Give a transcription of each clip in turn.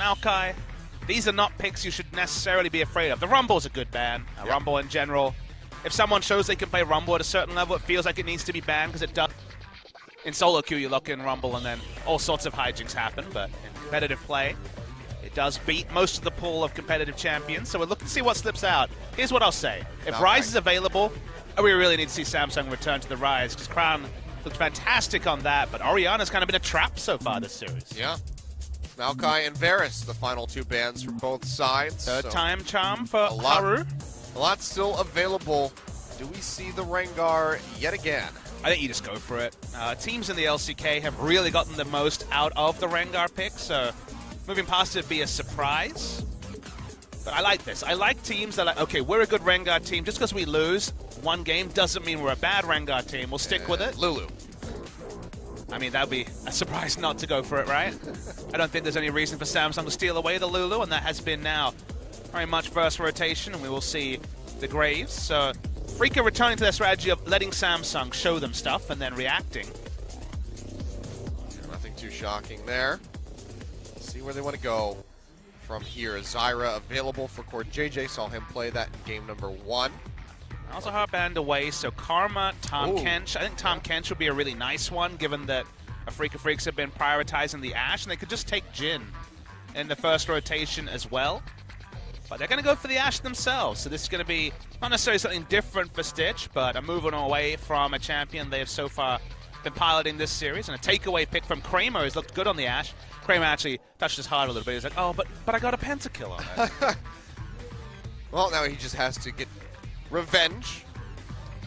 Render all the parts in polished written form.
Maokai. These are not picks you should necessarily be afraid of. The Rumble's a good ban. Rumble in general. If someone shows they can play Rumble at a certain level, it feels like it needs to be banned because it does. In solo queue, you lock in Rumble and then all sorts of hijinks happen, but in competitive play, it does beat most of the pool of competitive champions, so we're looking to see what slips out. Here's what I'll say. If Rise is available, we really need to see Samsung return to the Rise, because Crown looked fantastic on that, but Orianna's kind of been a trap so far this series. Yeah. Maokai and Varus, the final two bans from both sides. Third time charm for Haru. A lot still available. Do we see the Rengar yet again? I think you just go for it. Teams in the LCK have really gotten the most out of the Rengar pick, so moving past it would be a surprise. But I like this. I like teams that are like, okay, we're a good Rengar team. Just because we lose one game doesn't mean we're a bad Rengar team. We'll stick with it. Lulu. I mean, that would be a surprise not to go for it, right? I don't think there's any reason for Samsung to steal away the Lulu, and that has been now very much first rotation, and we will see the Graves. So AFREECA returning to their strategy of letting Samsung show them stuff and then reacting. Nothing too shocking there. Let's see where they want to go from here. Zyra available for Court JJ. Saw him play that in game number 1. Also her banned away, so Karma, Tahm Kench. I think Tahm Kench would be a really nice one, given that AFREECA Freaks have been prioritizing the Ashe, and they could just take Jhin in the first rotation as well. But they're going to go for the Ashe themselves, so this is going to be not necessarily something different for Stitch, but a moving away from a champion they have so far been piloting this series, and a takeaway pick from Kramer has looked good on the Ashe. Kramer actually touched his heart a little bit. He's like, oh, but I got a pentakill on it. Well, now he just has to get revenge.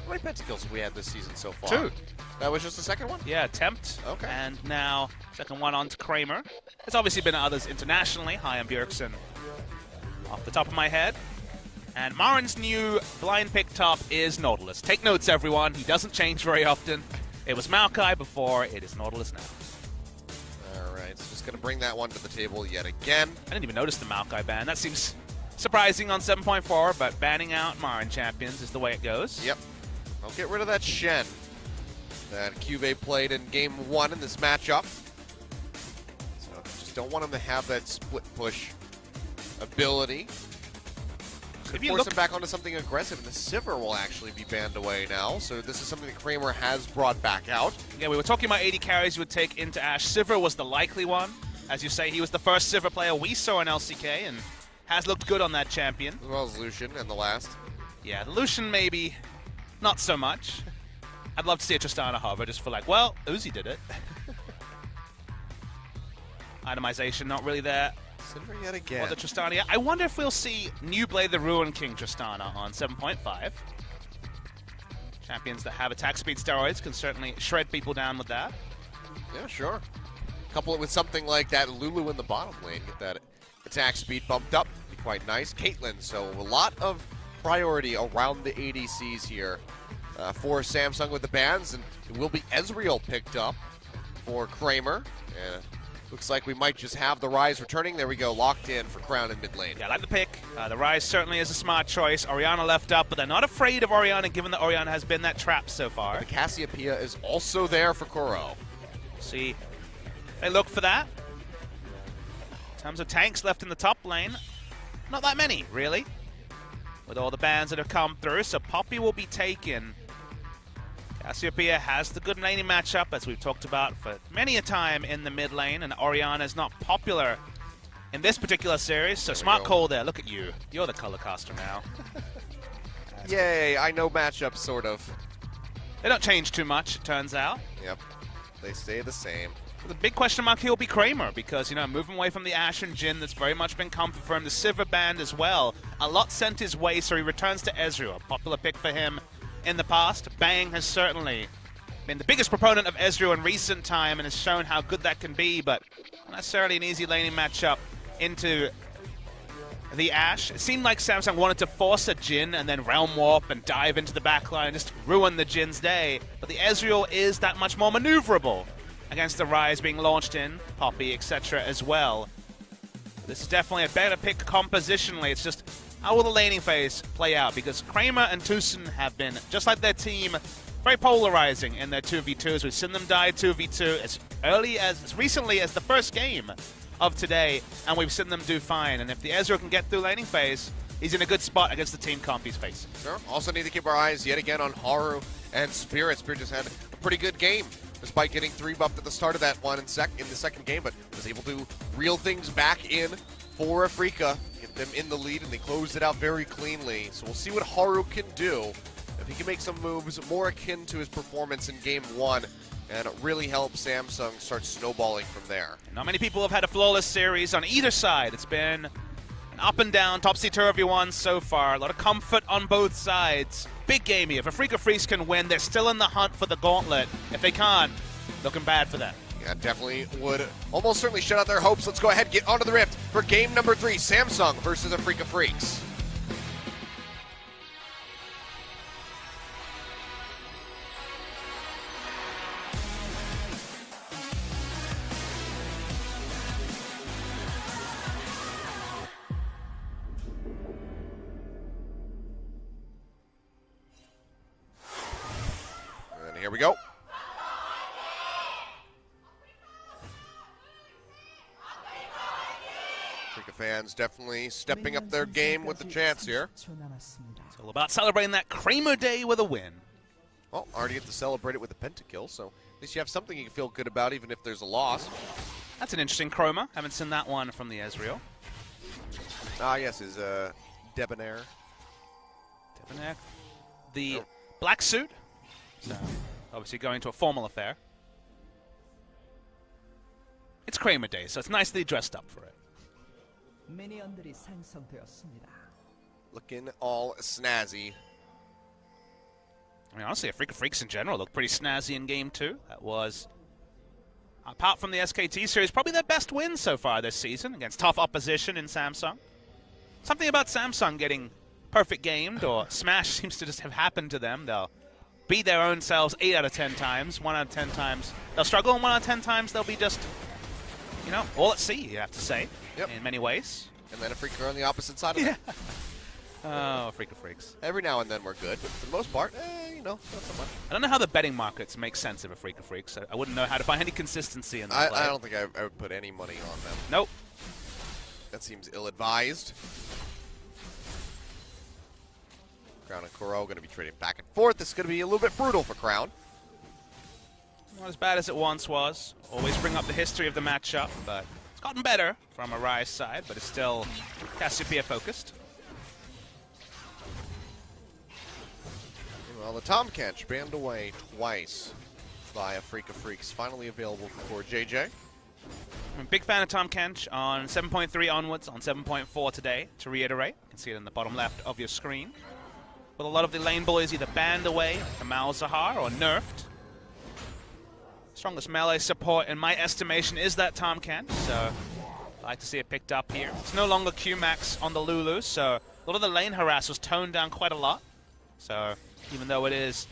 How many pentakills have we had this season so far? 2. That was just the second one? Yeah, attempt. Okay. And now second one on to Kramer. There's obviously been others internationally. Hyam Bjergsen off the top of my head. And Marin's new blind pick top is Nautilus. Take notes, everyone. He doesn't change very often. It was Maokai before. It is Nautilus now. All right. So just going to bring that one to the table yet again. I didn't even notice the Maokai ban. That seems surprising on 7.4, but banning out Marin champions is the way it goes. Yep. I'll get rid of that Shen that Cuvée played in game 1 in this matchup. So just don't want him to have that split push ability. Could force him back onto something aggressive, and the Sivir will actually be banned away now. So this is something that Kramer has brought back out. Yeah, we were talking about 80 carries you would take into Ashe. Sivir was the likely one. As you say, he was the first Sivir player we saw in LCK, and has looked good on that champion. As well as Lucian in the last. Yeah, the Lucian maybe not so much. I'd love to see a Tristana hover just for like, well, Uzi did it. Itemization not really there. Sivir yet again. Or the Tristana. I wonder if we'll see New Blade the Ruin King Tristana on 7.5. Champions that have attack speed steroids can certainly shred people down with that. Yeah, sure. Couple it with something like that Lulu in the bottom lane. Get that attack speed bumped up. Be quite nice. Caitlyn, so a lot of priority around the ADCs here for Samsung with the bans, and it will be Ezreal picked up for Kramer. Looks like we might just have the Rise returning. There we go, locked in for Crown in mid lane. Yeah, I like the pick. The Rise certainly is a smart choice. Orianna left up, but they're not afraid of Orianna, given that Orianna has been that trap so far. But the Cassiopeia is also there for Kuro. See, they look for that. In terms of tanks left in the top lane, not that many, really, with all the bans that have come through. So Poppy will be taken. Cassiopeia has the good laning matchup, as we've talked about for many a time in the mid lane, and Orianna is not popular in this particular series, so smart call there. Look at you. You're the color caster now. Yay, I know matchups, sort of. They don't change too much, it turns out. Yep, they stay the same. The big question mark here will be Kramer, because, you know, moving away from the Ashe and Jhin, that's very much been comfort for him. The Sivir band as well. A lot sent his way, so he returns to Ezreal. A popular pick for him in the past. Bang has certainly been the biggest proponent of Ezreal in recent time and has shown how good that can be, but not necessarily an easy laning matchup into the Ashe. It seemed like Samsung wanted to force a Jhin and then Realm Warp and dive into the backline and just ruin the Jin's day, but the Ezreal is that much more maneuverable against the Rise being launched in, Poppy, etc. as well. This is definitely a better pick compositionally. It's just, how will the laning phase play out? Because Kramer and Tucson have been, just like their team, very polarizing in their 2v2s. We've seen them die 2v2 as recently as the first game of today, and we've seen them do fine. And if the Ezreal can get through laning phase, he's in a good spot against the team comp he's facing. Sure. Also need to keep our eyes yet again on Haru and Spirit. Spirit just had a pretty good game, despite getting 3 buffed at the start of that one in the second game, but was able to reel things back in for AFREECA, get them in the lead, and they closed it out very cleanly. So we'll see what Haru can do. If he can make some moves more akin to his performance in game 1, and really help Samsung start snowballing from there. Not many people have had a flawless series on either side. It's been an up and down, topsy-turvy one so far. A lot of comfort on both sides. Big game here. If AFREECA Freaks can win, they're still in the hunt for the gauntlet. If they can't, looking bad for them. Yeah, definitely would almost certainly shut out their hopes. Let's go ahead and get onto the Rift for game number 3, Samsung versus AFREECA Freaks. Here we go. AFREECA fans definitely stepping up their game with the chance here. It's all about celebrating that Kramer Day with a win. Well, already get to celebrate it with a pentakill, so at least you have something you can feel good about even if there's a loss. That's an interesting chroma. Haven't seen that one from the Ezreal. Ah, yes, his Debonair. Debonair. The black suit. So, obviously going to a formal affair. It's Kramer Day, so it's nice that he dressed up for it. Looking all snazzy. I mean, honestly, AFREECA Freaks in general look pretty snazzy in Game 2. That was, apart from the SKT series, probably their best win so far this season against tough opposition in Samsung. Something about Samsung getting perfect gamed, or Smash seems to just have happened to them. They'll beat their own selves 8 out of 10 times. 1 out of 10 times they'll struggle, and 1 out of 10 times they'll be just, you know, all at sea, you have to say, in many ways. And then AFREECA on the opposite side of that. Oh, AFREECA Freaks. Every now and then we're good, but for the most part, you know, not so much. I don't know how the betting markets make sense of AFREECA Freaks. I wouldn't know how to find any consistency in that play. I don't think I would put any money on them. Nope. That seems ill-advised. Crown and Kuro going to be trading back and forth. This is going to be a little bit brutal for Crown. Not as bad as it once was. Always bring up the history of the matchup, but it's gotten better from Arai's side, but it's still Cassiopeia focused. Well, the Tom Catch banned away twice by AFREECA Freaks, finally available for JJ. I'm a big fan of Tom Kench on 7.3 onwards, on 7.4 today, to reiterate. You can see it in the bottom left of your screen. With a lot of the lane boys either banned away, Kamal Zahar, or nerfed. Strongest melee support, in my estimation, is that Tom Kench, so I'd like to see it picked up here. It's no longer Q-Max on the Lulu, so a lot of the lane harass was toned down quite a lot. So even though it is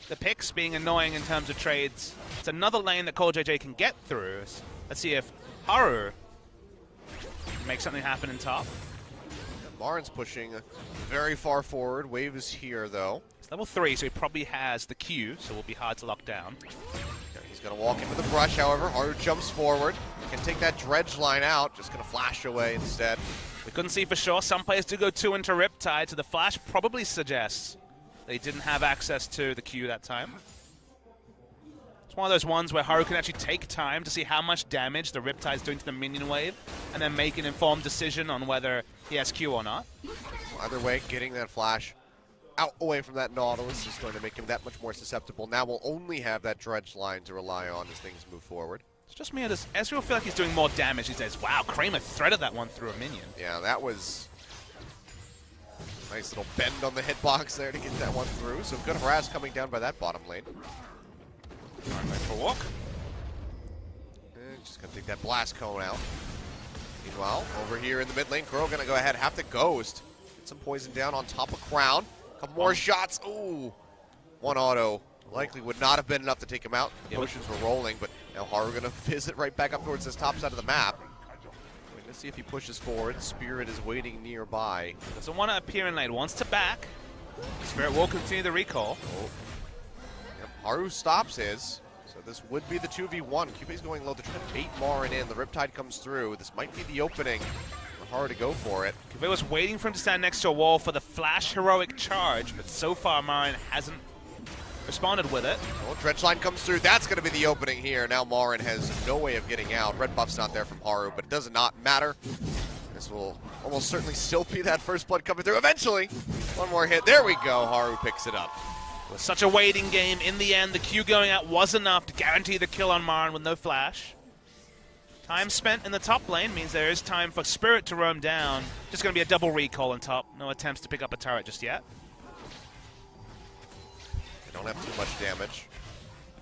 the picks being annoying in terms of trades, it's another lane that CoreJJ can get through. Let's see if Haru can make something happen in top. Marin's pushing very far forward. Wave is here, though. It's level 3, so he probably has the Q, so it will be hard to lock down. He's going to walk into the brush, however. Haru jumps forward. Can take that dredge line out. Just going to flash away instead. We couldn't see for sure. Some players do go 2 into Riptide, so the flash probably suggests they didn't have access to the Q that time. It's one of those ones where Haru can actually take time to see how much damage the Riptide's doing to the minion wave, and then make an informed decision on whether he has Q or not. Either way, getting that flash out away from that Nautilus is going to make him that much more susceptible. Now we'll only have that dredge line to rely on as things move forward. It's just me, does Ezreal feel like he's doing more damage these days? Wow, Kramer threaded that one through a minion. Yeah, that was a nice little bend on the hitbox there to get that one through. So good harass coming down by that bottom lane. Going for a walk. And just going to take that blast cone out. Meanwhile, over here in the mid lane, Kuro going to go ahead, have to ghost. Get some poison down on top of Crown. Couple more shots. Ooh. One auto. Likely would not have been enough to take him out. Potions were rolling, but now Haru going to visit right back up towards this top side of the map. Let's see if he pushes forward. Spirit is waiting nearby. Doesn't want to appear in lane. Wants to back. Spirit will continue the recall. Yep. Haru stops his. So So this would be the 2v1. Cube's going low. They're trying to bait Marin in. The Riptide comes through. This might be the opening. Hard to go for it. Cube was waiting for him to stand next to a wall for the flash heroic charge, but so far Marin hasn't responded with it. Well, Dredge line comes through. That's going to be the opening here. Now Marin has no way of getting out. Red buff's not there from Haru, but it does not matter. This will almost certainly still be that first blood coming through. Eventually, one more hit. There we go. Haru picks it up. It was such a waiting game. In the end, the Q going out was enough to guarantee the kill on Marin with no flash. Time spent in the top lane means there is time for Spirit to roam down. Just going to be a double recall on top. No attempts to pick up a turret just yet. They don't have too much damage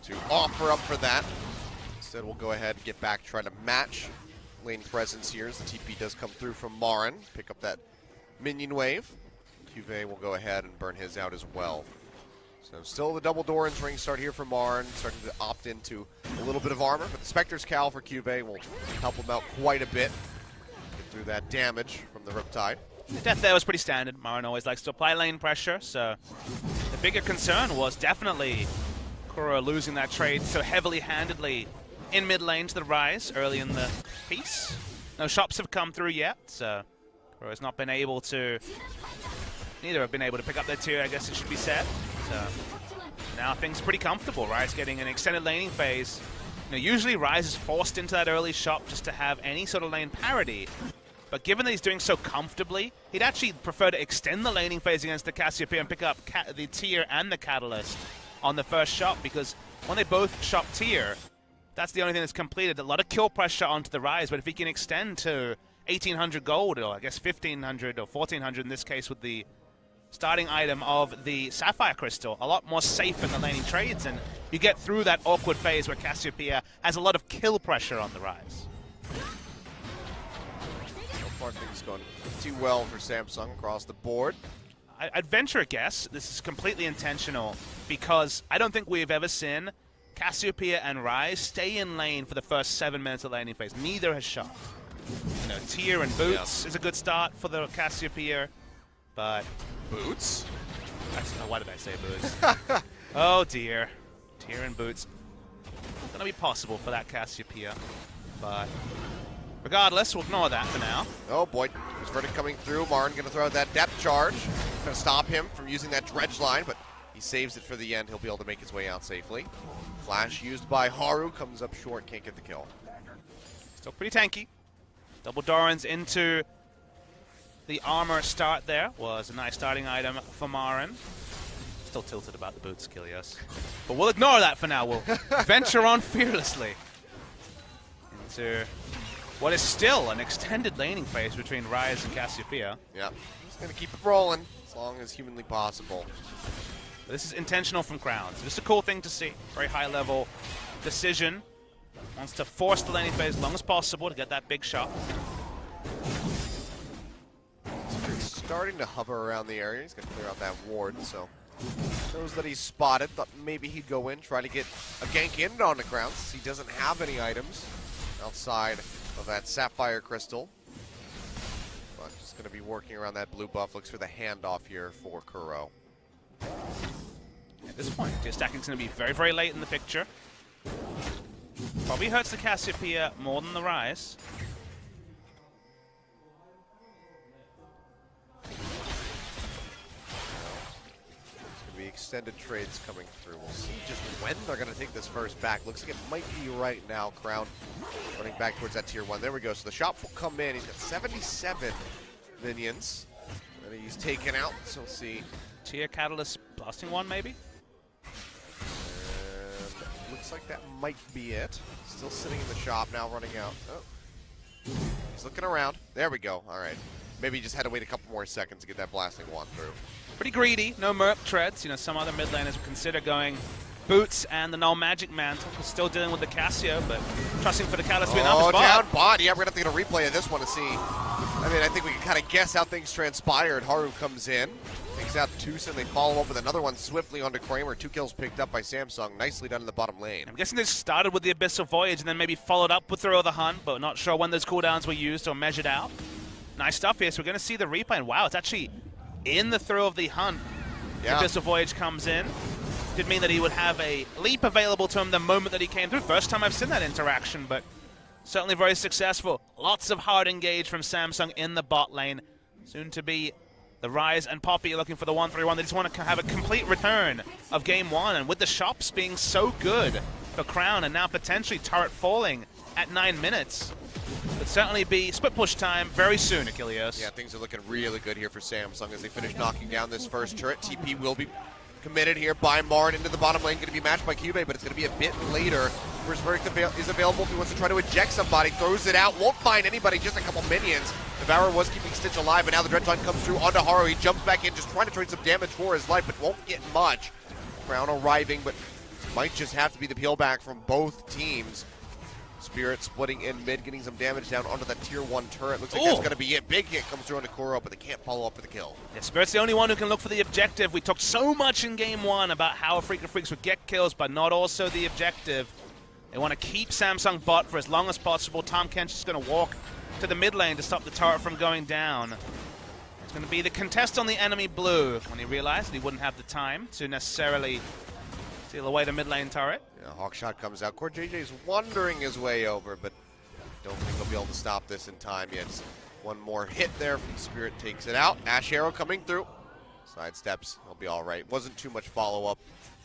to offer up for that. Instead, we'll go ahead and get back, try to match lane presence here as the TP does come through from Marin. Pick up that minion wave. Cube will go ahead and burn his out as well. So still the double Doran's ring start here for Marin, starting to opt into a little bit of armor, but the Spectre's Cowl for Cube will help him out quite a bit. Get through that damage from the Riptide. The death there was pretty standard. Marin always likes to apply lane pressure, so the bigger concern was definitely Kuro losing that trade so heavily handedly in mid lane to the Rise early in the piece. No shops have come through yet, so Kuro has not been able to, neither have been able to pick up their tier, I guess it should be said. So now things are pretty comfortable. Rise getting an extended laning phase. You know, usually Rise is forced into that early shop just to have any sort of lane parity. But given that he's doing so comfortably, he'd actually prefer to extend the laning phase against the Cassiopeia and pick up the tier and the Catalyst on the first shop, because when they both shop tier, that's the only thing that's completed. A lot of kill pressure onto the Rise, but if he can extend to 1,800 gold, or I guess 1,500 or 1,400 in this case with the starting item of the Sapphire Crystal, a lot more safe in the laning trades, and you get through that awkward phase where Cassiopeia has a lot of kill pressure on the Rise. So far things going too well for Samsung across the board. I'd venture a guess this is completely intentional, because I don't think we've ever seen Cassiopeia and Rise stay in lane for the first 7 minutes of laning phase. Neither has shot. You know, tier and boots is a good start for the Cassiopeia, but Boots? Actually, why did I say boots? Oh dear. Tier and boots. It's gonna be possible for that Cassiopeia, but regardless, we'll ignore that for now. Oh boy, his verdict coming through. Marin gonna throw that depth charge. Gonna stop him from using that dredge line, but he saves it for the end. He'll be able to make his way out safely. Flash used by Haru comes up short, can't get the kill. Still pretty tanky. Double Doran's into the armor start there. Was a nice starting item for Marin. Still tilted about the boots, Kilios. But we'll ignore that for now. We'll venture on fearlessly into what is still an extended laning phase between Rise and Cassiopeia. Yeah, he's gonna keep it rolling as long as humanly possible. This is intentional from Crowns. Just a cool thing to see. Very high level decision. Wants to force the laning phase as long as possible to get that big shot. Starting to hover around the area. He's going to clear out that ward, so shows that he's spotted. Thought maybe he'd go in, try to get a gank in on the ground since he doesn't have any items outside of that Sapphire Crystal. But just going to be working around that blue buff. Looks for the handoff here for Kuro. At this point, tier stacking's going to be very, very late in the picture. Probably hurts the Cassiopeia more than the Rise. Extended trades coming through. We'll see just when they're going to take this first back. Looks like it might be right now. Crown running back towards that tier 1. There we go. So the shop will come in. He's got 77 minions that he's taken out. So we'll see. Tier Catalyst blasting one, maybe? And looks like that might be it. Still sitting in the shop now, running out. Oh. He's looking around. There we go. All right. Maybe he just had to wait a couple more seconds to get that blasting wand through. Pretty greedy, no Merc treads. You know, some other mid laners would consider going boots and the null magic mantle. We're still dealing with the Cassio, but trusting for the Catalyst to be enough Oh, spot. down bot. Yeah, we're going to have to get a replay of this one to see. I mean, I think we can kind of guess how things transpired. Haru comes in, takes out Tucson. They follow up with another one swiftly onto Kramer. 2 kills picked up by Samsung. Nicely done in the bottom lane. I'm guessing they started with the Abyssal Voyage and then maybe followed up with Throw of the Hunt, but not sure when those cooldowns were used or measured out. Nice stuff here. So we're going to see the replay. And wow, it's actually in the Throw of the Hunt. Yeah. Abyssal Voyage comes in. did mean that he would have a leap available to him the moment that he came through. First time I've seen that interaction, but certainly very successful. Lots of hard engage from Samsung in the bot lane. Soon to be the Rise and Poppy looking for the 1-3-1. They just want to have a complete return of game one, and with the shops being so good for Crown and now potentially turret falling at 9 minutes, could certainly be split push time very soon, Achilles. Yeah, things are looking really good here for Samsung as they finish knocking down this first turret. TP will be committed here by Marin into the bottom lane, going to be matched by Cube, but it's going to be a bit later. First verdict is available if he wants to try to eject somebody, throws it out, won't find anybody, just a couple minions. Devourer was keeping Stitch alive, but now the Dreadline comes through onto Haru. He jumps back in, just trying to trade some damage for his life, but won't get much. Crown arriving, but might just have to be the peel back from both teams. Spirit splitting in mid, getting some damage down onto that tier 1 turret. Looks like that's going to be it. Big hit comes through onto Kuro, but they can't follow up for the kill. Yeah, Spirit's the only one who can look for the objective. We talked so much in game one about how AFREECA Freaks would get kills, but not also the objective. They want to keep Samsung bot for as long as possible. Tom Kench is going to walk to the mid lane to stop the turret from going down. It's going to be the contest on the enemy blue when he realized that he wouldn't have the time to necessarily steal away the mid lane turret. Yeah, Hawkshot comes out. Core JJ's wandering his way over, but don't think they'll be able to stop this in time yet. One more hit there from Spirit, takes it out. Ash Arrow coming through. Sidesteps, he'll be all right. Wasn't too much follow-up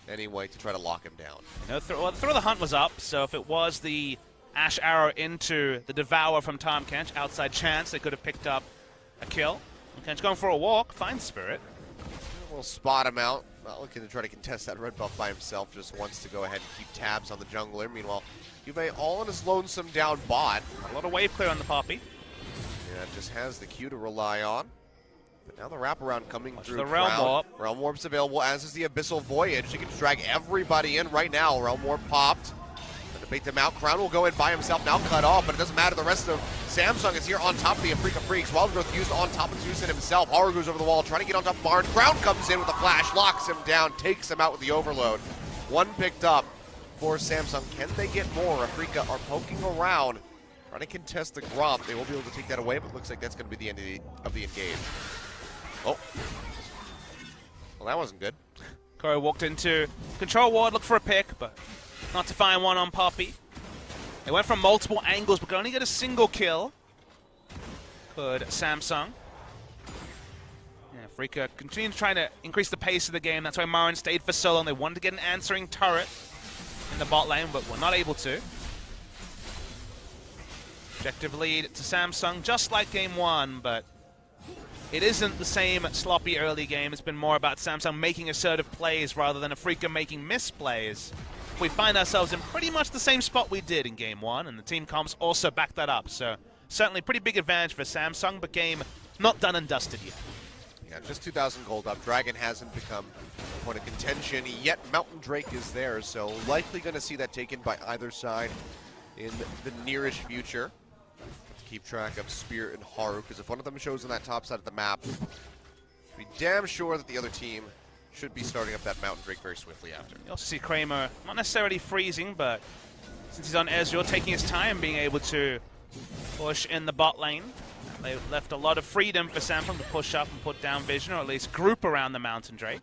anyway to try to lock him down. No, well, the Throw the Hunt was up, so if it was the Ash Arrow into the Devour from Tom Kench, outside chance, they could have picked up a kill. Kench going for a walk, finds Spirit. We'll spot him out. Not looking to try to contest that red buff by himself, just wants to go ahead and keep tabs on the jungler. Meanwhile, Juve all in his lonesome down bot. A lot of wave clear on the Poppy. Yeah, just has the Q to rely on. But now the wraparound coming through. The Realm Warp. Realm Warp's available, as is the Abyssal Voyage. You can drag everybody in right now. Realm Warp popped. Gonna bait them out. Crown will go in by himself, now cut off, but it doesn't matter. The rest of Samsung is here on top of the AFREECA Freaks. Wild Growth used on top of Zeus himself. Haru goes over the wall, trying to get on top of Barn. Crown comes in with a flash, locks him down, takes him out with the overload. One picked up for Samsung. Can they get more? AFREECA are poking around, trying to contest the Gromp. They will be able to take that away, but looks like that's going to be the end of the engage. Oh. Well, that wasn't good. Kuro walked into control ward, looked for a pick, but not to find one on Poppy. They went from multiple angles, but could only get a single kill. Could Samsung. Yeah, AFREECA continued trying to increase the pace of the game. That's why Marin stayed for so long. They wanted to get an answering turret in the bot lane, but were not able to. Objective lead to Samsung, just like game one, but it isn't the same sloppy early game. It's been more about Samsung making assertive plays rather than AFREECA making misplays. We find ourselves in pretty much the same spot we did in game one, and the team comps also back that up. So certainly pretty big advantage for Samsung, but game not done and dusted yet. Yeah, just 2,000 gold up. Dragon hasn't become a point of contention, yet Mountain Drake is there, so likely going to see that taken by either side in the nearest future. Keep track of Spirit and Haru, because if one of them shows on that top side of the map, be damn sure that the other team should be starting up that Mountain Drake very swiftly after. You also see Kramer not necessarily freezing, but since he's on Ezreal, taking his time, being able to push in the bot lane. They left a lot of freedom for Samsung to push up and put down vision, or at least group around the Mountain Drake.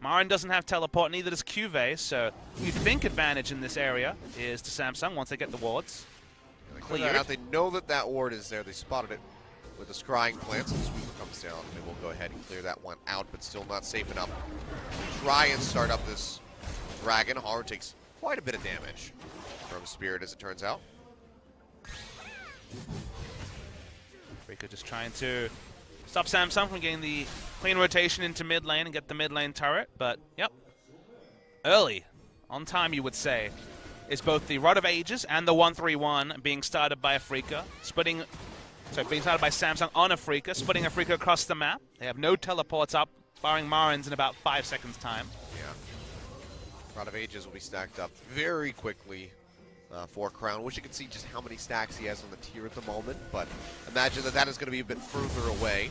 Marin doesn't have teleport, neither does Cuvée, so you'd think advantage in this area is to Samsung once they get the wards. Out. They know that that ward is there. They spotted it with the scrying plant. So the sweeper comes down. They will go ahead and clear that one out, but still not safe enough to try and start up this dragon. Haru takes quite a bit of damage from Spirit, as it turns out. AFREECA just trying to stop Samsung from getting the clean rotation into mid lane and get the mid lane turret, but yep. Early, on time you would say, is both the Rod of Ages and the 1-3-1 being started by AFREECA, being started by Samsung on AFREECA, splitting AFREECA across the map. They have no teleports up, barring Marin's in about 5 seconds time. Yeah. Rod of Ages will be stacked up very quickly for Crown. Wish you could see just how many stacks he has on the tier at the moment, but imagine that that is going to be a bit further away.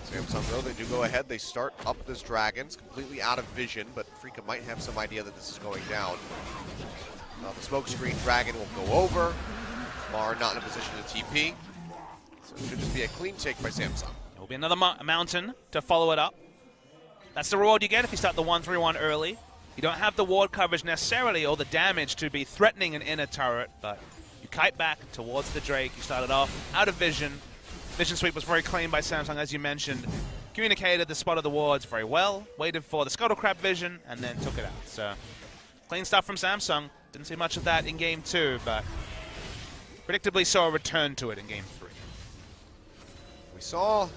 Samsung, though, they do go ahead. They start up this dragon. It's completely out of vision, but AFREECA might have some idea that this is going down. The smoke screen dragon will go over. Mar not in a position to TP. So it should just be a clean take by Samsung. There will be another mountain to follow it up. That's the reward you get if you start the 1-3-1 early. You don't have the ward coverage necessarily or the damage to be threatening an inner turret, but you kite back towards the Drake. You started off out of vision. Vision sweep was very clean by Samsung, as you mentioned. Communicated the spot of the wards very well, waited for the Scuttle Crab vision, and then took it out. So, clean stuff from Samsung. Didn't see much of that in Game 2, but predictably saw a return to it in Game 3. We saw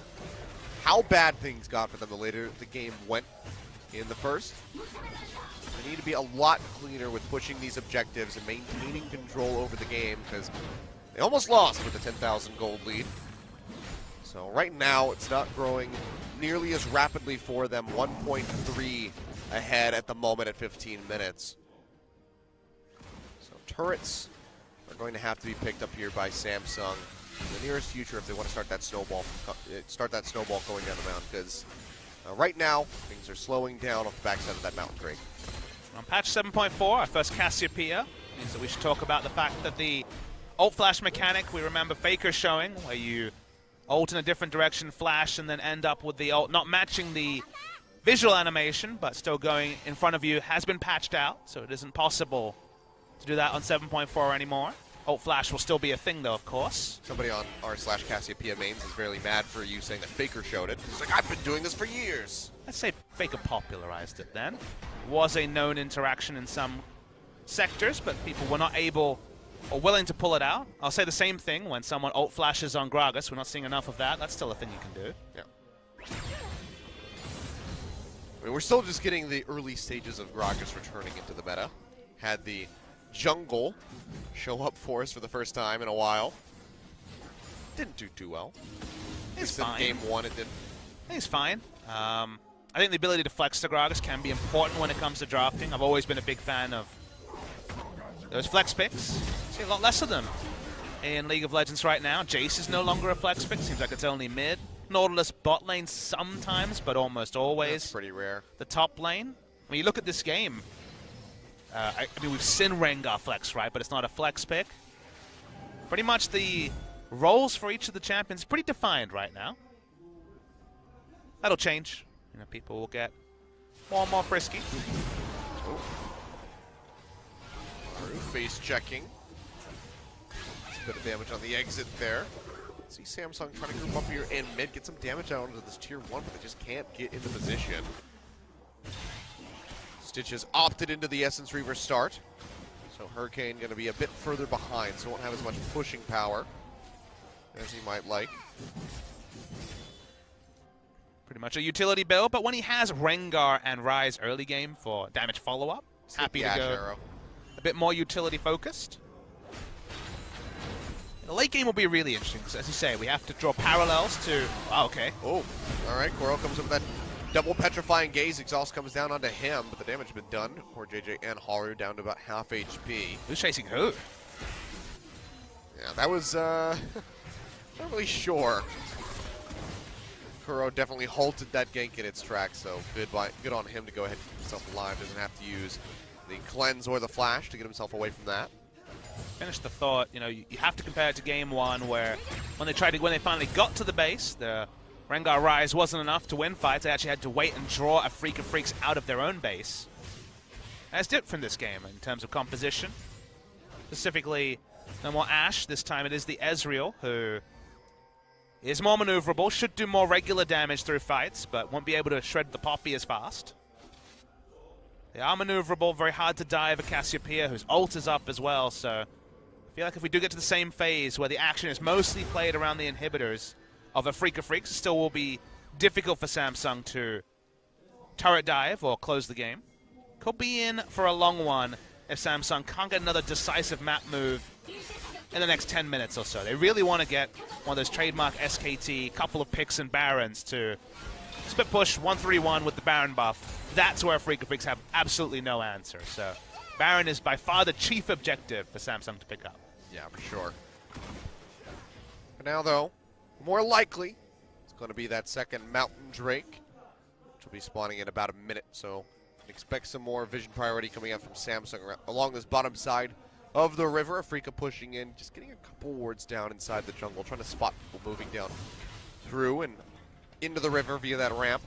how bad things got for them the later the game went in the first. They need to be a lot cleaner with pushing these objectives and maintaining control over the game, because they almost lost with a 10,000 gold lead. So right now, it's not growing nearly as rapidly for them. 1.3 ahead at the moment at 15 minutes. So turrets are going to have to be picked up here by Samsung in the nearest future if they want to start that snowball going down the mountain, because right now, things are slowing down off the backside of that mountain drake. On patch 7.4, our first Cassiopeia, means that we should talk about the fact that the ult flash mechanic, we remember Faker showing, where you ult in a different direction, flash, and then end up with the ult not matching the visual animation, but still going in front of you, has been patched out, so it isn't possible to do that on 7.4 anymore. Ult flash will still be a thing, though, of course. Somebody on r/Cassiopeia mains is fairly mad for you saying that Faker showed it. He's like, I've been doing this for years. I'd say Faker popularized it then. It was a known interaction in some sectors, but people were not able or willing to pull it out. I'll say the same thing when someone ult flashes on Gragas. We're not seeing enough of that. That's still a thing you can do. Yeah. I mean, we're still just getting the early stages of Gragas returning into the meta. Had the jungle show up for us for the first time in a while. Didn't do too well. It's fine. In Game 1 it didn't. He's fine. I think the ability to flex the Gragas can be important when it comes to drafting. I've always been a big fan of those flex picks. See a lot less of them in League of Legends right now. Jace is no longer a flex pick. Seems like it's only mid. Nautilus bot lane sometimes, but almost always. That's pretty rare. The top lane. When you look at this game, I mean, we've seen Rengar flex, right? But it's not a flex pick. Pretty much the roles for each of the champions pretty defined right now. That'll change. You know, people will get more and more frisky. Oh. Face checking. That's a bit of damage on the exit there. See Samsung trying to group up here in mid, get some damage out onto this tier 1, but they just can't get into position. Stitch has opted into the Essence Reaver start. So Hurricane going to be a bit further behind, so won't have as much pushing power as he might like. Pretty much a utility build, but when he has Rengar and Ryze early game for damage follow-up, happy to go arrow. A bit more utility focused. The late game will be really interesting, because as you say, we have to draw parallels to... Oh, okay. Oh, all right. Coral comes up with that double petrifying gaze. Exhaust comes down onto him, but the damage has been done. Poor JJ and Haru down to about half HP. Who's chasing who? Yeah, that was, not really sure. Kuro definitely halted that gank in its tracks, so good on him to go ahead and keep himself alive. Doesn't have to use the cleanse or the flash to get himself away from that. Finish the thought, you know, you have to compare it to Game 1, where when they finally got to the base, the Rengar Ryze wasn't enough to win fights. They actually had to wait and draw a Freak of Freaks out of their own base. That's different from this game in terms of composition. Specifically, no more Ashe. This time it is the Ezreal, who is more maneuverable, should do more regular damage through fights, but won't be able to shred the Poppy as fast. They are maneuverable, very hard to dive. A Cassiopeia, whose ult is up as well, so I feel like if we do get to the same phase where the action is mostly played around the inhibitors of a Freak of Freaks, it still will be difficult for Samsung to turret dive or close the game. Could be in for a long one if Samsung can't get another decisive map move in the next 10 minutes or so. They really want to get one of those trademark SKT, couple of picks and Barons to split push 1-3-1 with the Baron buff. That's where Freak of Freaks have absolutely no answer. So Baron is by far the chief objective for Samsung to pick up. Yeah, for sure. For now, though, more likely it's going to be that second Mountain Drake, which will be spawning in about a minute. So expect some more vision priority coming out from Samsung along this bottom side of the river. AFREECA pushing in, just getting a couple wards down inside the jungle, trying to spot people moving down through and into the river via that ramp.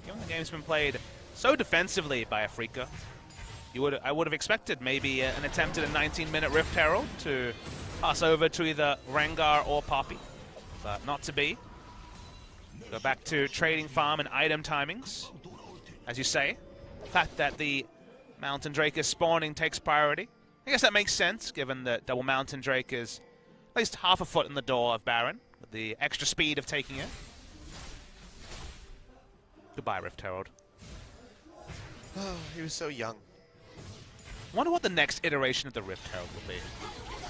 Given the game's been played so defensively by AFREECA, I would have expected maybe an attempt at a 19-minute Rift Herald to pass over to either Rengar or Poppy, but not to be. Go back to trading farm and item timings. As you say, the fact that the Mountain Drake is spawning takes priority. I guess that makes sense, given that Double Mountain Drake is at least half a foot in the door of Baron, with the extra speed of taking it. Goodbye, Rift Herald. Oh, he was so young. I wonder what the next iteration of the Rift Herald will be.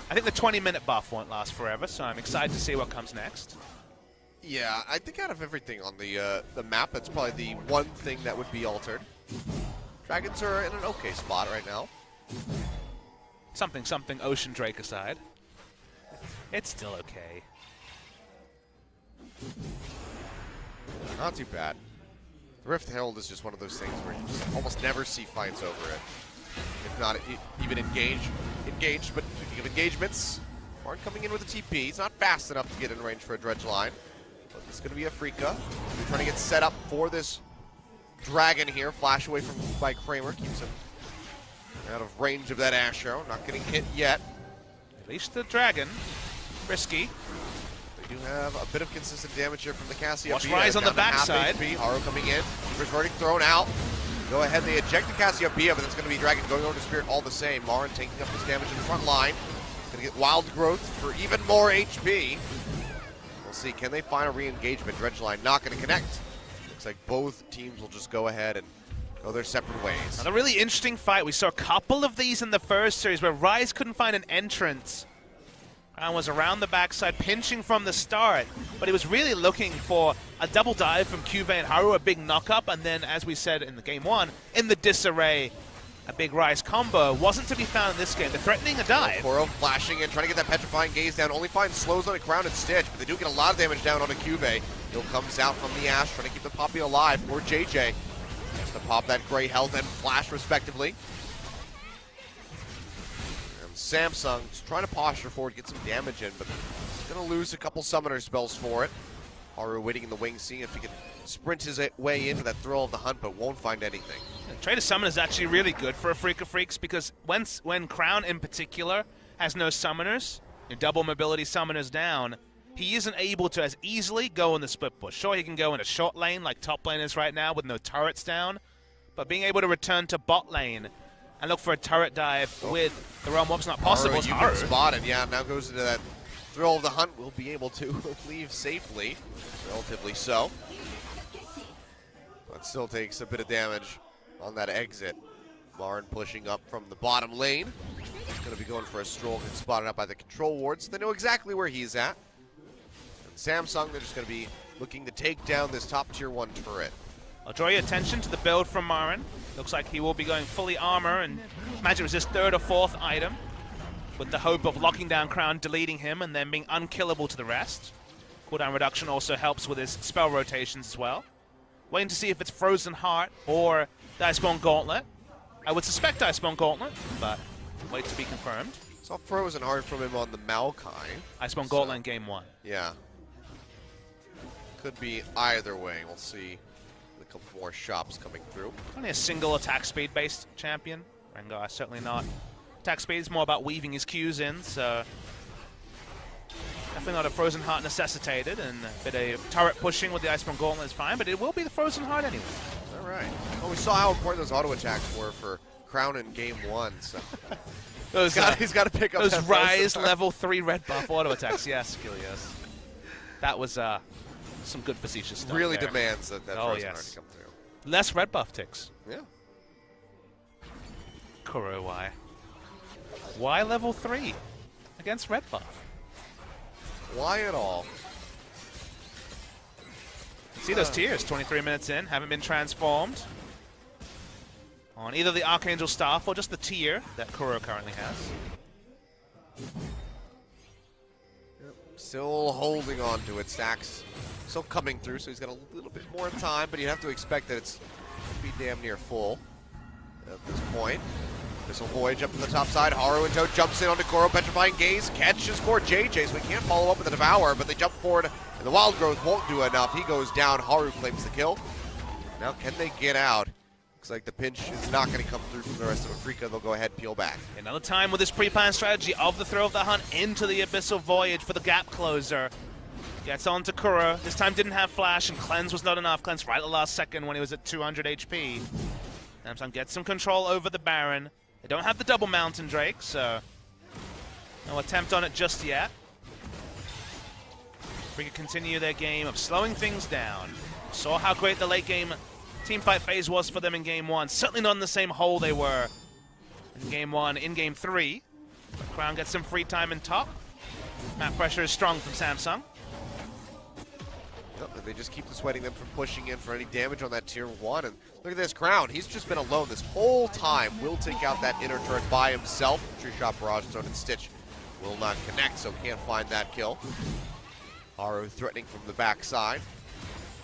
I think the 20-minute buff won't last forever, so I'm excited to see what comes next. Yeah, I think out of everything on the map, that's probably the one thing that would be altered. Dragons are in an okay spot right now. Something Ocean Drake aside. It's still okay. Not too bad. The Rift Herald is just one of those things where you just almost never see fights over it. If not even engaged. But speaking of engagements, Martin coming in with a TP. He's not fast enough to get in range for a dredge line. But this is going to be AFREECA. They're trying to get set up for this dragon here. Flash away by Kramer. Keeps him out of range of that Ash Arrow. Not getting hit yet. At least the dragon. Risky. They do have a bit of consistent damage here from the Cassiopeia. Watch Rise on the backside. Haru coming in. Reaper's already thrown out. Go ahead, they eject the Cassiopeia, but that's going to be Dragon going over to Spirit all the same. Marin taking up his damage in the front line. Going to get Wild Growth for even more HP. We'll see, can they find a re-engagement? Dredge line not going to connect. Looks like both teams will just go ahead and go their separate ways. Another really interesting fight. We saw a couple of these in the first series where Rise couldn't find an entrance. Crown was around the backside, pinching from the start, but he was really looking for a double dive from Cuvée and Haru, a big knock-up, and then, as we said in the game one, in the disarray, a big Rise combo wasn't to be found in this game. They're threatening a dive. Koro flashing in, trying to get that Petrifying Gaze down, only finds slows on a Crown and Stitch, but they do get a lot of damage down on a Cuvée. He'll comes out from the Ash, trying to keep the Poppy alive for JJ. Just to pop that Grey Health and Flash, respectively. Samsung just trying to posture forward, get some damage in, but he's going to lose a couple summoner spells for it. Haru waiting in the wing, seeing if he can sprint his way into that thrill of the hunt, but won't find anything. Trade of Summon is actually really good for AFREECA Freaks because when Crown in particular has no summoners, double mobility summoners down, he isn't able to as easily go in the split push. Sure, he can go in a short lane like top lane is right now with no turrets down, but being able to return to bot lane and look for a turret dive with the Realm Warp's not possible. You can spot it, yeah, now goes into that thrill of the hunt. Will be able to leave safely, relatively so. But still takes a bit of damage on that exit. Marin pushing up from the bottom lane. He's going to be going for a stroll, gets spotted up by the control ward, so they know exactly where he's at. And Samsung, they're just going to be looking to take down this top tier 1 turret. I'll draw your attention to the build from Marin. Looks like he will be going fully armor and Magic Resist 3rd or 4th item with the hope of locking down Crown, deleting him, and then being unkillable to the rest. Cooldown reduction also helps with his spell rotations as well. Waiting to see if it's Frozen Heart or Iceborne Gauntlet. I would suspect Iceborne Gauntlet, but wait to be confirmed. Saw Frozen Heart from him on the Maokai. Iceborne Gauntlet in game 1. Yeah. Could be either way. We'll see. A couple more shops coming through. Only a single attack speed based champion. Rengar certainly not. Attack speed is more about weaving his Qs in, so definitely not a Frozen Heart necessitated, and a bit of turret pushing with the Iceborne Gauntlet is fine, but it will be the Frozen Heart anyway. All right. Well, we saw how important those auto attacks were for Crown in game 1, so he's got to pick up those Rise level 3 red buff auto attacks. Yes, Gilios. That was some good facetious stuff. Really there. Demands that Frozen Heart to come through. Less red buff ticks. Yeah. Kuro, why? Why level 3 against red buff? Why at all? See those tiers, 23 minutes in, haven't been transformed on either the Archangel Staff or just the tier that Kuro currently has. Yep. Still holding on to it. Stacks still coming through, so he's got a little bit more time, but you have to expect that it's going to be damn near full at this point. Missile Voyage up to the top side. Haru and Toad jumps in onto Koro. Petrifying Gaze catches for JJ, so he can't follow up with the Devour, but they jump forward, and the Wild Growth won't do enough. He goes down. Haru claims the kill. Now can they get out? Looks like the pinch is not going to come through from the rest of AFREECA. They'll go ahead and peel back. Another time with this pre-planned strategy of the throw of the hunt into the Abyssal Voyage for the gap closer. Gets on to Kura. This time didn't have flash, and Cleanse was not enough. Cleanse right at the last second when he was at 200 HP. Samsung gets some control over the Baron. They don't have the double Mountain Drake, so no attempt on it just yet. AFREECA continue their game of slowing things down. Saw how great the late game teamfight phase was for them in Game 1. Certainly not in the same hole they were in Game 1. In Game 3, Crown gets some free time in top. Map pressure is strong from Samsung. Yep, and they just keep sweating them from pushing in for any damage on that tier 1. And look at this, Crown. He's just been alone this whole time. Will take out that inner turret by himself. True shot barrage zone and Stitch will not connect, so can't find that kill. Haru threatening from the backside.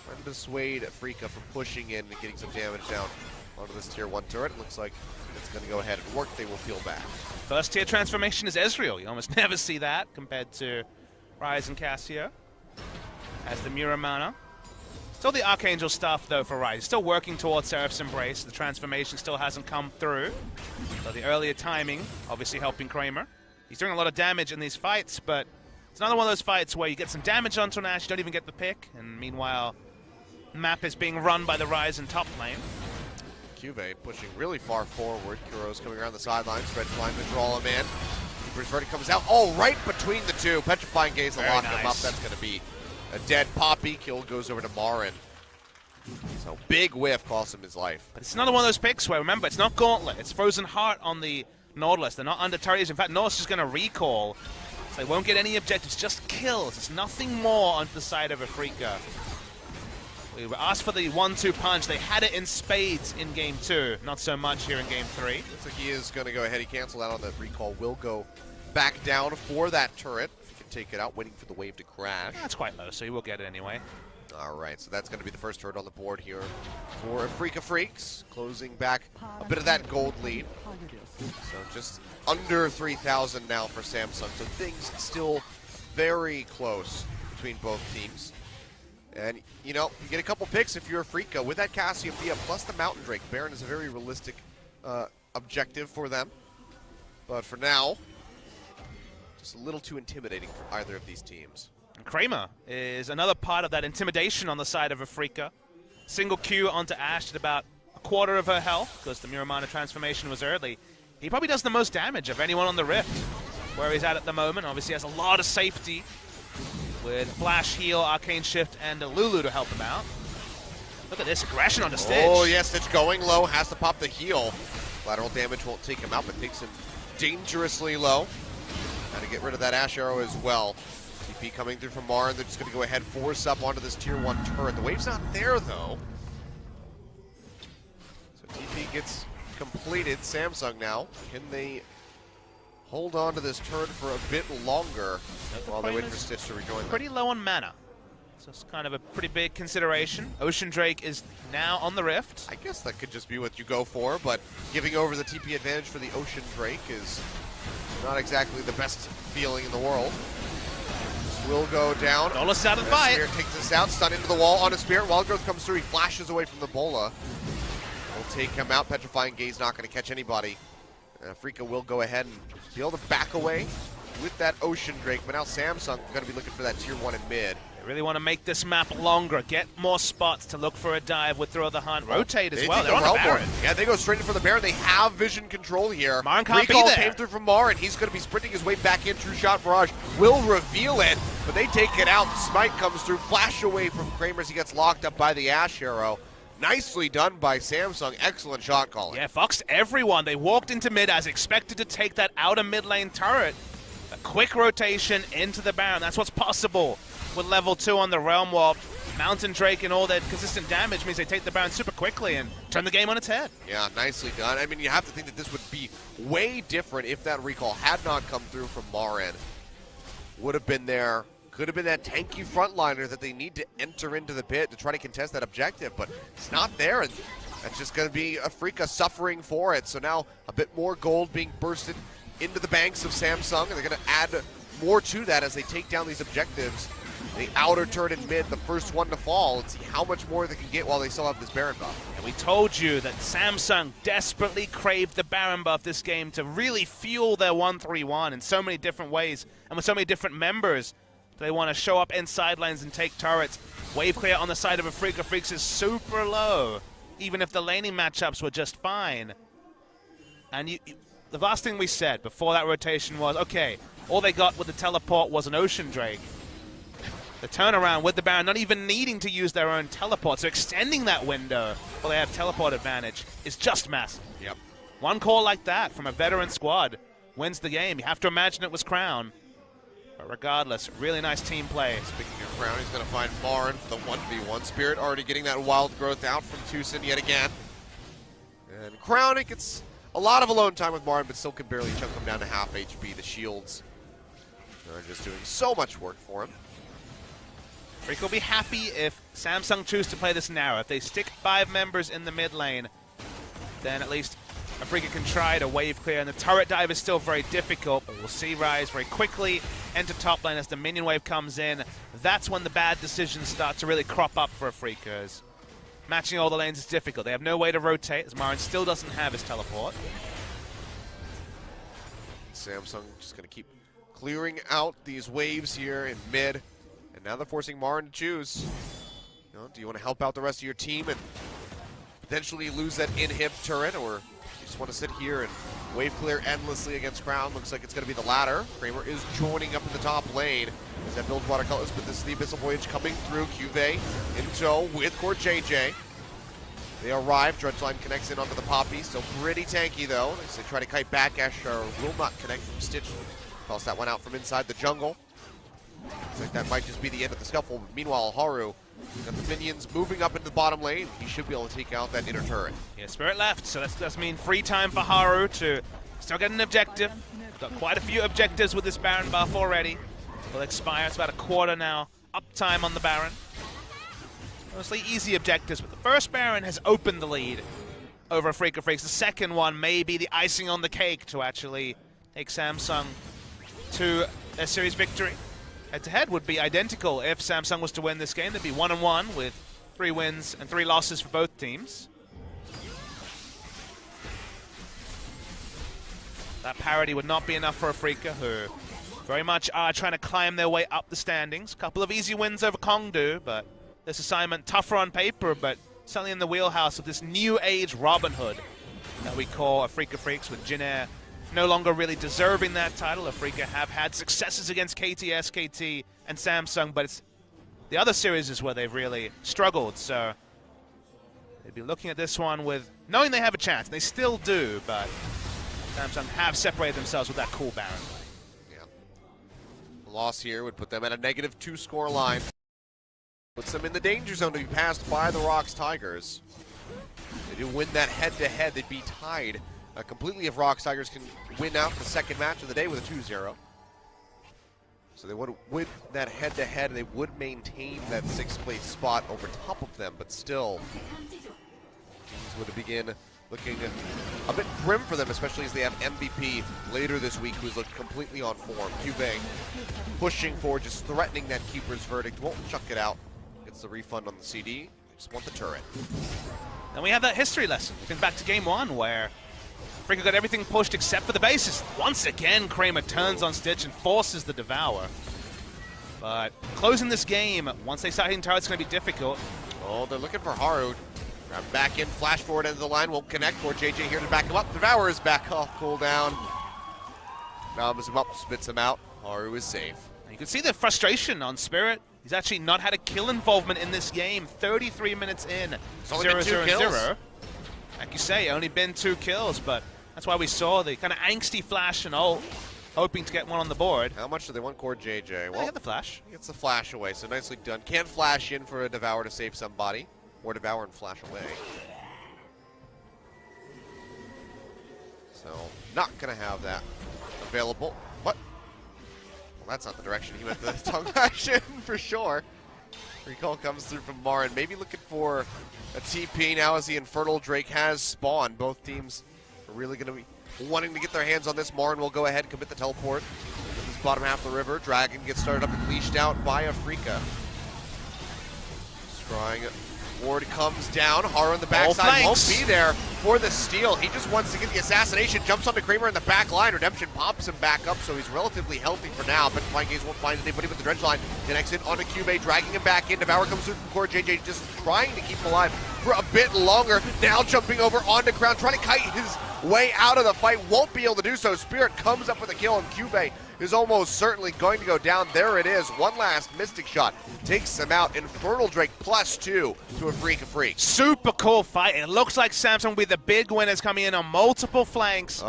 Trying to dissuade AFREECA from pushing in and getting some damage down onto this tier 1 turret. It looks like it's going to go ahead and work. They will peel back. First tier transformation is Ezreal. You almost never see that compared to Ryze and Cassio. As the Muramana. Still the Archangel stuff though for Ryze. Still working towards Seraph's Embrace. The transformation still hasn't come through. So the earlier timing obviously helping Kramer. He's doing a lot of damage in these fights, but it's another one of those fights where you get some damage onto an Ashe, you don't even get the pick, and meanwhile, the map is being run by the Ryze in top lane. Cuvée pushing really far forward. Kuro's coming around the sidelines. Red trying to draw him in. Keeper's ready, comes out. Oh, right between the two. Petrifying Gaze will lock him up. That's going to be a dead Poppy. Kill goes over to Marin. So big whiff costs him his life. But it's another one of those picks where, remember, it's not Gauntlet. It's Frozen Heart on the Nautilus. They're not under turrets. In fact, Nautilus is going to recall. So they won't get any objectives, just kills. It's nothing more onto the side of AFREECA. We were asked for the 1-2 punch. They had it in spades in Game 2. Not so much here in Game 3. Looks like he is going to go ahead. He canceled out on that recall. Will go back down for that turret. He can take it out, waiting for the wave to crash. That's quite low, so he will get it anyway. All right, so that's going to be the first turret on the board here for AFREECA Freaks, closing back a bit of that gold lead. So just under 3,000 now for Samsung, so things still very close between both teams. And, you know, you get a couple picks if you're AFREECA. With that Cassiopeia plus the Mountain Drake, Baron is a very realistic objective for them. But for now, just a little too intimidating for either of these teams. Kramer is another part of that intimidation on the side of AFREECA. Single Q onto Ashe at about a quarter of her health, because the Muramana transformation was early. He probably does the most damage of anyone on the Rift, where he's at the moment. Obviously has a lot of safety with Flash, Heal, Arcane Shift, and a Lulu to help him out. Look at this aggression onto Stitch. Oh, yeah, Stitch going low, has to pop the heal. Lateral damage won't take him out, but takes him dangerously low. Got to get rid of that Ashe arrow as well. TP coming through from Marin. They're just going to go ahead, force up onto this tier 1 turret. The wave's not there, though. So TP gets completed. Samsung now. Can they hold on to this turret for a bit longer while they wait for Stitch to rejoin them? Pretty low on mana. So it's kind of a pretty big consideration. Ocean Drake is now on the Rift. I guess that could just be what you go for, but giving over the TP advantage for the Ocean Drake is not exactly the best feeling in the world. This will go down. Dolus out of the fight. Spirit takes this out, stun into the wall on a Spirit. Wild Growth comes through, he flashes away from the Bola. Will take him out. Petrifying Gaze not going to catch anybody. AFREECA will go ahead and be able to back away with that Ocean Drake, but now Samsung going to be looking for that tier 1 in mid. They really want to make this map longer, get more spots to look for a dive with Throw the Hunt, rotate as well. They're on the Baron. Yeah, they go straight in for the Baron. They have vision control here. Marin can't be Recall there. came through from Marin. He's going to be sprinting his way back in. True Shot Barrage will reveal it, but they take it out. Smite comes through, flash away from Kramer as he gets locked up by the Ashe arrow. Nicely done by Samsung. Excellent shot calling. Yeah, foxed everyone. They walked into mid as expected to take that outer mid lane turret. A quick rotation into the Baron. That's what's possible with level 2 on the Realm Warp. Mountain Drake and all that consistent damage means they take the Baron super quickly and turn the game on its head. Yeah, nicely done. I mean, you have to think that this would be way different if that recall had not come through from Marin. Would have been there. Could have been that tanky frontliner that they need to enter into the pit to try to contest that objective, but it's not there, and that's just going to be AFREECA suffering for it. So now a bit more gold being bursted into the banks of Samsung, and they're going to add more to that as they take down these objectives The outer turret in mid, the first one to fall. Let's see how much more they can get while they still have this Baron buff. And we told you that Samsung desperately craved the Baron buff this game to really fuel their 1-3-1 in so many different ways and with so many different members. They want to show up in sidelines and take turrets. Wave clear on the side of AFREECA. AFREECA is super low, even if the laning matchups were just fine. And the last thing we said before that rotation was, okay, all they got with the teleport was an Ocean Drake. The turnaround with the Baron not even needing to use their own teleport, so extending that window while they have teleport advantage is just massive. Yep. One call like that from a veteran squad wins the game. You have to imagine it was Crown. But regardless, really nice team play. Speaking of Crown, he's going to find Marin for the 1v1. Spirit already getting that wild growth out from Tucson yet again. And Crown, it gets a lot of alone time with Marin, but still can barely chunk him down to half HP. The shields are just doing so much work for him. AFREECA will be happy if Samsung choose to play this narrow. If they stick 5 members in the mid lane, then at least AFREECA can try to wave clear. And the turret dive is still very difficult, but we'll see Rise very quickly enter top lane as the minion wave comes in. That's when the bad decisions start to really crop up for AFREECA. As matching all the lanes is difficult. They have no way to rotate, as Marin still doesn't have his teleport. Samsung just going to keep clearing out these waves here in mid. And now they're forcing Marin to choose. You know, do you want to help out the rest of your team and potentially lose that inhib turret, or you just want to sit here and wave clear endlessly against Crown? Looks like it's going to be the latter. Kramer is joining up in the top lane as that builds watercolors, but this is the Abyssal Voyage coming through. QV in tow with Core JJ. They arrive. Dredgeline connects in onto the Poppy. Still pretty tanky though. As they try to kite back, Asher will not connect from Stitch. Toss that one out from inside the jungle. Looks like that might just be the end of the scuffle. Meanwhile, Haru got the minions moving up into the bottom lane. He should be able to take out that inner turret. Yeah, Spirit left, so that does mean free time for Haru to still get an objective. Got quite a few objectives with this Baron buff already. Will expire. It's about a quarter now. Uptime on the Baron. Mostly easy objectives, but the first Baron has opened the lead over AFREECA Freaks. The second one may be the icing on the cake to actually take Samsung to their series victory. Head-to-head would be identical if Samsung was to win this game. They'd be 1-1 with 3 wins and 3 losses for both teams. That parity would not be enough for AFREECA, who very much are trying to climb their way up the standings. Couple of easy wins over Kongdu, but this assignment tougher on paper, but certainly in the wheelhouse of this new age Robin Hood that we call AFREECA Freaks, with Jinair no longer really deserving that title. AFREECA have had successes against KT, SKT, and Samsung, but it's the other series is where they've really struggled. So they'd be looking at this one with knowing they have a chance. They still do, but Samsung have separated themselves with that cool Baron. Yeah. A loss here would put them at a -2 score line. Puts them in the danger zone to be passed by the Rocks Tigers. They do win that head-to-head. They'd be tied completely if Rocks Tigers can win out the second match of the day with a 2-0. So they would win that head-to-head, and they would maintain that 6th place spot over top of them, but still, things would begin looking a bit grim for them, especially as they have MVP later this week, who's looked completely on form. QV pushing forward, just threatening that keeper's verdict, won't chuck it out. Gets the refund on the CD, just want the turret. And we have that history lesson, looking back to game 1, where AFREECA got everything pushed except for the bases. Once again, Kramer turns on Stitch and forces the Devour. But closing this game, once they start hitting turrets, it's going to be difficult. Oh, they're looking for Haru. Grab back in, flash forward into the line, won't connect. Or JJ here to back him up. Devour is back off cooldown. Bombs him up, spits him out. Haru is safe. And you can see the frustration on Spirit. He's actually not had a kill involvement in this game. 33 minutes in, 0-0-0. Like you say, only been 2 kills, but that's why we saw the kind of angsty flash and ult, hoping to get one on the board. How much do they want Core JJ? Well, get the flash. He gets the flash away, so nicely done. Can't flash in for a Devour to save somebody, or Devour and flash away. So, not going to have that available. What? Well, that's not the direction he went the tongue action, for sure. Recall comes through from Marin, maybe looking for a TP now as the Infernal Drake has spawned. Both teams are really going to be wanting to get their hands on this. Marin will go ahead and commit the teleport. This bottom half of the river. Dragon gets started up and leashed out by AFREECA. Scrying. Ward comes down. Hara on the backside won't be there for the steal. He just wants to get the assassination. Jumps onto Kramer in the back line. Redemption pops him back up, so he's relatively healthy for now. But Flying Gaze won't find anybody with the dredge line. Connects it onto Cube, dragging him back in. Devour comes through from core. JJ just trying to keep him alive for a bit longer. Now jumping over onto Crown, trying to kite his way out of the fight. Won't be able to do so. Spirit comes up with a kill, and Cube is almost certainly going to go down. There it is. One last Mystic shot takes him out. Infernal Drake +2 to AFREECA Freaks. Super cool fight. It looks like Samsung will be the big winners coming in on multiple flanks.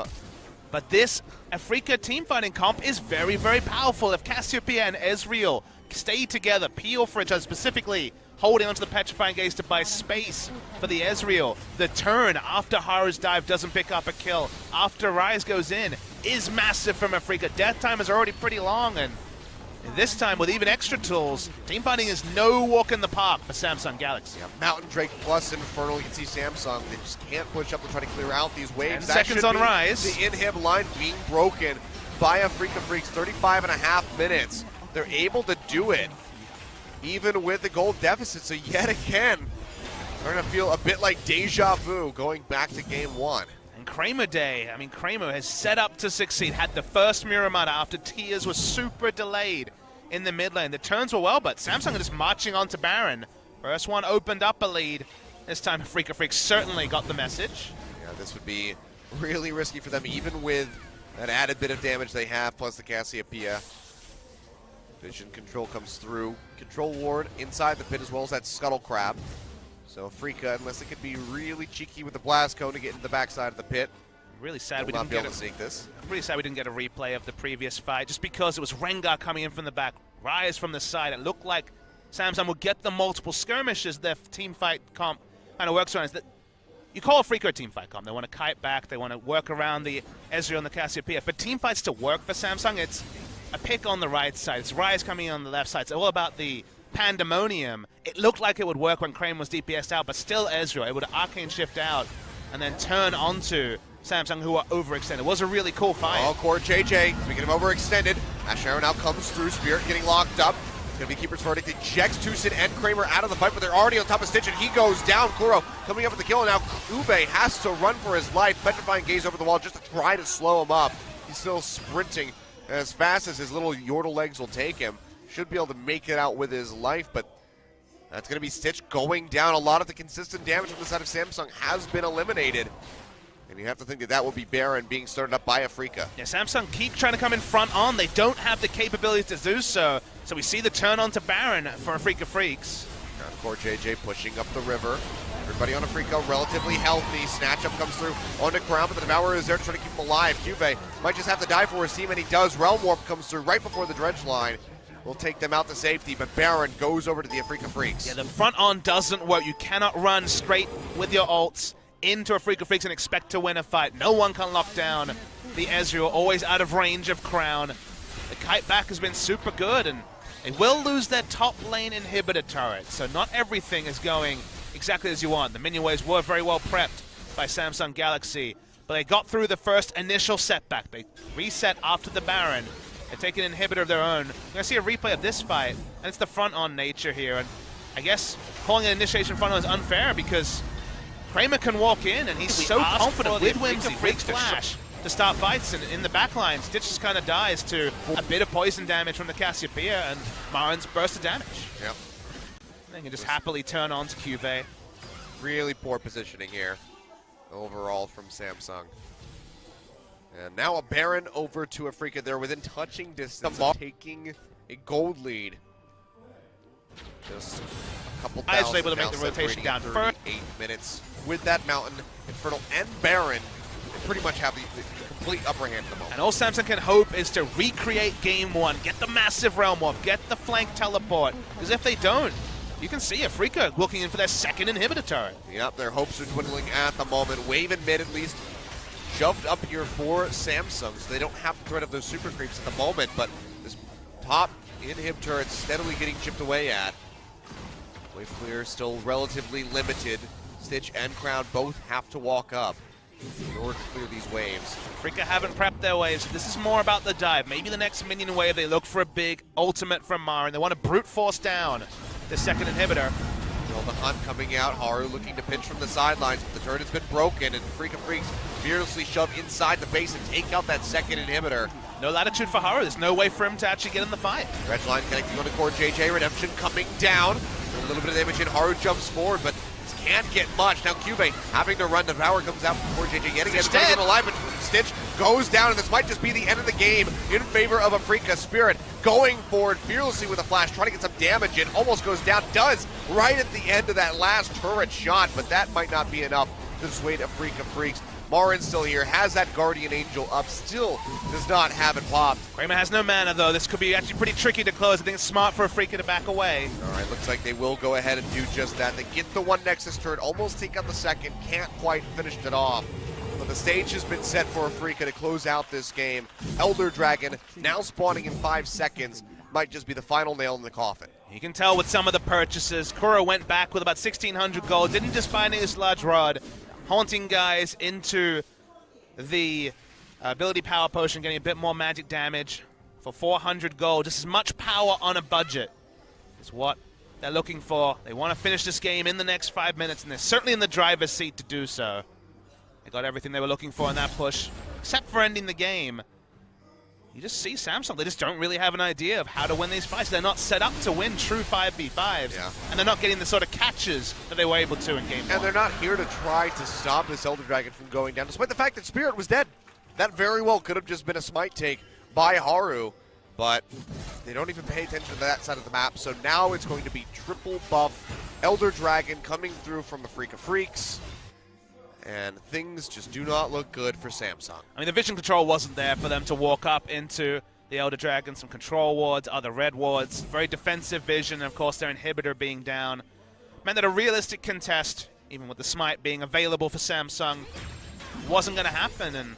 But this AFREECA teamfighting comp is very, very powerful. If Cassiopeia and Ezreal stay together, peel for each other, specifically holding onto the Petrifying Gaze to buy space for the Ezreal. The turn after Hara's dive doesn't pick up a kill, after Rise goes in, is massive from AFREECA. Death time is already pretty long, and this time with even extra tools, teamfighting is no walk in the park for Samsung Galaxy. Yeah, Mountain Drake plus Infernal. You can see Samsung, they just can't push up to try to clear out these waves. 10 seconds on Rise. The inhib line being broken by AFREECA Freaks. 35.5 minutes. They're able to do it even with the gold deficit. So yet again, they're going to feel a bit like deja vu going back to game one. And Kramer Day, I mean, Kramer has set up to succeed, had the first Miramata after Tears was super delayed in the mid lane. The turns were well, but Samsung are just marching on to Baron. First one opened up a lead. This time AFREECA Freaks certainly got the message. Yeah, this would be really risky for them, even with that added bit of damage they have, plus the Cassiopeia. Vision control comes through. Control ward inside the pit as well as that Scuttle Crab. So AFREECA, unless it could be really cheeky with the blast cone to get into the backside of the pit. Really sad we didn't get this. Really sad we didn't get a replay of the previous fight, just because it was Rengar coming in from the back, Rise from the side. It looked like Samsung would get the multiple skirmishes their team fight comp kind of works around. Is that you call AFREECA a team fight comp. They want to kite back, they want to work around the Ezreal and the Cassiopeia. For team fights to work for Samsung, it's a pick on the right side. It's Rise coming in on the left side. It's all about the pandemonium. It looked like it would work when Kramer was DPS'd out, but still Ezreal able to arcane shift out and then turn onto Samsung, who are overextended. It was a really cool fight. Oh, core JJ, speaking of overextended, Ash Arrow now comes through, Spirit getting locked up. It's going to be Keeper's Verdict. Ejects Tucson and Kramer out of the fight, but they're already on top of Stitch, and he goes down. Kuro coming up with the kill, and now Ube has to run for his life. Petrifying Gaze over the wall just to try to slow him up. He's still sprinting as fast as his little Yordle legs will take him. Should be able to make it out with his life, but that's going to be Stitch going down. A lot of the consistent damage from the side of Samsung has been eliminated. And you have to think that that will be Baron being started up by AFREECA. Yeah, Samsung keep trying to come in front on. They don't have the capabilities to do so. So we see the turn on to Baron for AFREECA Freaks. Now core JJ pushing up the river. Everybody on AFREECA relatively healthy. Snatch up comes through onto Crown, but the Devourer is there trying to keep him alive. Cube might just have to die for his team, and he does. Realm Warp comes through right before the dredge line. Will take them out to safety, but Baron goes over to the AFREECA Freaks. Yeah, the front on doesn't work. You cannot run straight with your ults into AFREECA Freaks and expect to win a fight. No one can lock down the Ezreal, always out of range of Crown. The kite back has been super good, and they will lose their top lane inhibitor turret, so not everything is going exactly as you want. The minion waves were very well prepped by Samsung Galaxy, but they got through the first initial setback. They reset after the Baron. They're taking an inhibitor of their own. We're going to see a replay of this fight, and it's the front-on nature here. And I guess calling an initiation front-on is unfair because Kramer can walk in, and he's so confident with Whimsy, big flash to start fights. And in the backline, Stitch just kind of dies to a bit of poison damage from the Cassiopeia and Marin's burst of damage. Yep. They can just happily turn on to Cube. Really poor positioning here overall from Samsung. And now a Baron over to AFREECA. They're within touching distance of taking a gold lead. Just a couple thousand. Able to make the rotation down. 38 minutes with that Mountain, Infernal, and Baron. They pretty much have the complete upper hand at the moment. And all Samsung can hope is to recreate game one, get the massive Realm Warp, get the flank teleport. Because if they don't, you can see AFREECA looking in for their second inhibitor turret. Yep, their hopes are dwindling at the moment. Wave and mid at least shoved up here for Samsung, so they don't have the threat of those super creeps at the moment, but this top inhib turret steadily getting chipped away at. Wave clear still relatively limited. Stitch and Crown both have to walk up. in order to clear these waves. AFREECA haven't prepped their waves. This is more about the dive. Maybe the next minion wave, they look for a big ultimate from Mara, and they want to brute force down the second inhibitor. Well, the hunt coming out, Haru looking to pinch from the sidelines, but the turret has been broken, and AFREECA Freaks fearlessly shove inside the base and take out that second inhibitor. No latitude for Haru. There's no way for him to actually get in the fight. Redline connecting on the core. JJ Redemption coming down. A little bit of damage in. Haru jumps forward, but can't get much. Now Cube having to run. Devour comes out before JJ yet again. Stitch alive, but Stitch goes down, and this might just be the end of the game in favor of AFREECA. Spirit going forward fearlessly with a flash, trying to get some damage in. Almost goes down. Does right at the end of that last turret shot, but that might not be enough to dissuade AFREECA Freaks. Marin still here, has that Guardian Angel up, still does not have it popped. Kramer has no mana though. This could be actually pretty tricky to close. I think it's smart for AFREECA to back away. All right, looks like they will go ahead and do just that. They get the one Nexus turret, almost take out the second, can't quite finish it off. But the stage has been set for AFREECA to close out this game. Elder Dragon, now spawning in 5 seconds, might just be the final nail in the coffin. You can tell with some of the purchases. Kuro went back with about 1,600 gold, didn't just buy any large rod. Haunting guys into the ability power potion, getting a bit more magic damage for 400 gold. Just as much power on a budget is what they're looking for. They want to finish this game in the next 5 minutes, and they're certainly in the driver's seat to do so. They got everything they were looking for in that push, except for ending the game. You just see Samsung, they just don't really have an idea of how to win these fights. They're not set up to win true 5v5s, and they're not getting the sort of catches that they were able to in game 1. And they're not here to try to stop this Elder Dragon from going down, despite the fact that Spirit was dead. That very well could have just been a smite take by Haru, but they don't even pay attention to that side of the map, so now it's going to be triple buff Elder Dragon coming through from AFREECA Freaks. And things just do not look good for Samsung. I mean, the vision control wasn't there for them to walk up into the Elder Dragon. Some control wards, other red wards, very defensive vision, and of course their inhibitor being down meant that a realistic contest, even with the smite being available for Samsung, wasn't going to happen. And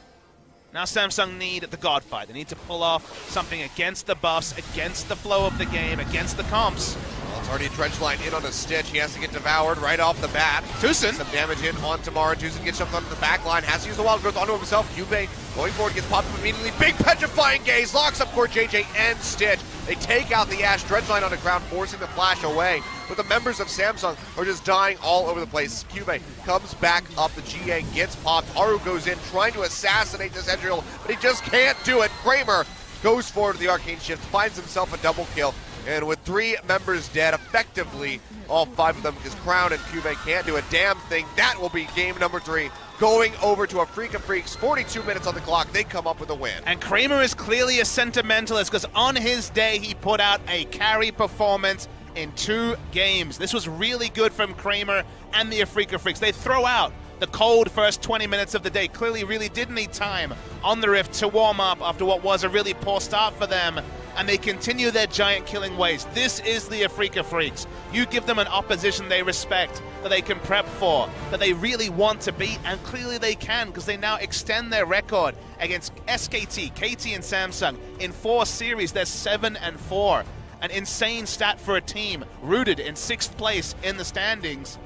now Samsung need the god fight. They need to pull off something against the buffs, against the flow of the game, against the comps. Well, it's already a trench line in on a Stitch. He has to get devoured right off the bat. Tucson. Some damage in on Tamara. Tucson gets jumped onto the back line. Has to use the wild growth onto himself. Cube going forward, gets popped up immediately. Big petrifying gaze. Locks up core JJ and Stitch. They take out the Ashe. Dredge line on the ground, forcing the flash away. But the members of Samsung are just dying all over the place. Cube comes back up. The GA gets popped. Haru goes in, trying to assassinate this Ezreal, but he just can't do it. Kramer goes forward to the Arcane Shift, finds himself a double kill. And with 3 members dead, effectively all 5 of them, because Crown and Cube can't do a damn thing. That will be game number 3. Going over to AFREECA Freaks, 42 minutes on the clock, they come up with a win. And Kramer is clearly a sentimentalist, because on his day he put out a carry performance in 2 games. This was really good from Kramer and the AFREECA Freaks. They throw out the cold first 20 minutes of the day. Clearly really did need time on the Rift to warm up after what was a really poor start for them. And they continue their giant killing ways. This is the AFREECA Freaks. You give them an opposition they respect, that they can prep for, that they really want to beat, and clearly they can, because they now extend their record against SKT, KT, and Samsung. In 4 series, they're 7-4. An insane stat for a team rooted in 6th place in the standings.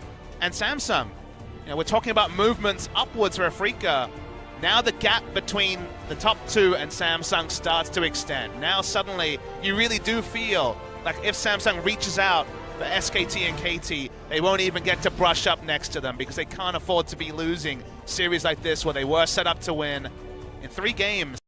And Samsung, you know, we're talking about movements upwards for AFREECA. Now the gap between the top 2 and Samsung starts to extend. Now suddenly you really do feel like if Samsung reaches out for SKT and KT, they won't even get to brush up next to them, because they can't afford to be losing series like this where they were set up to win in 3 games.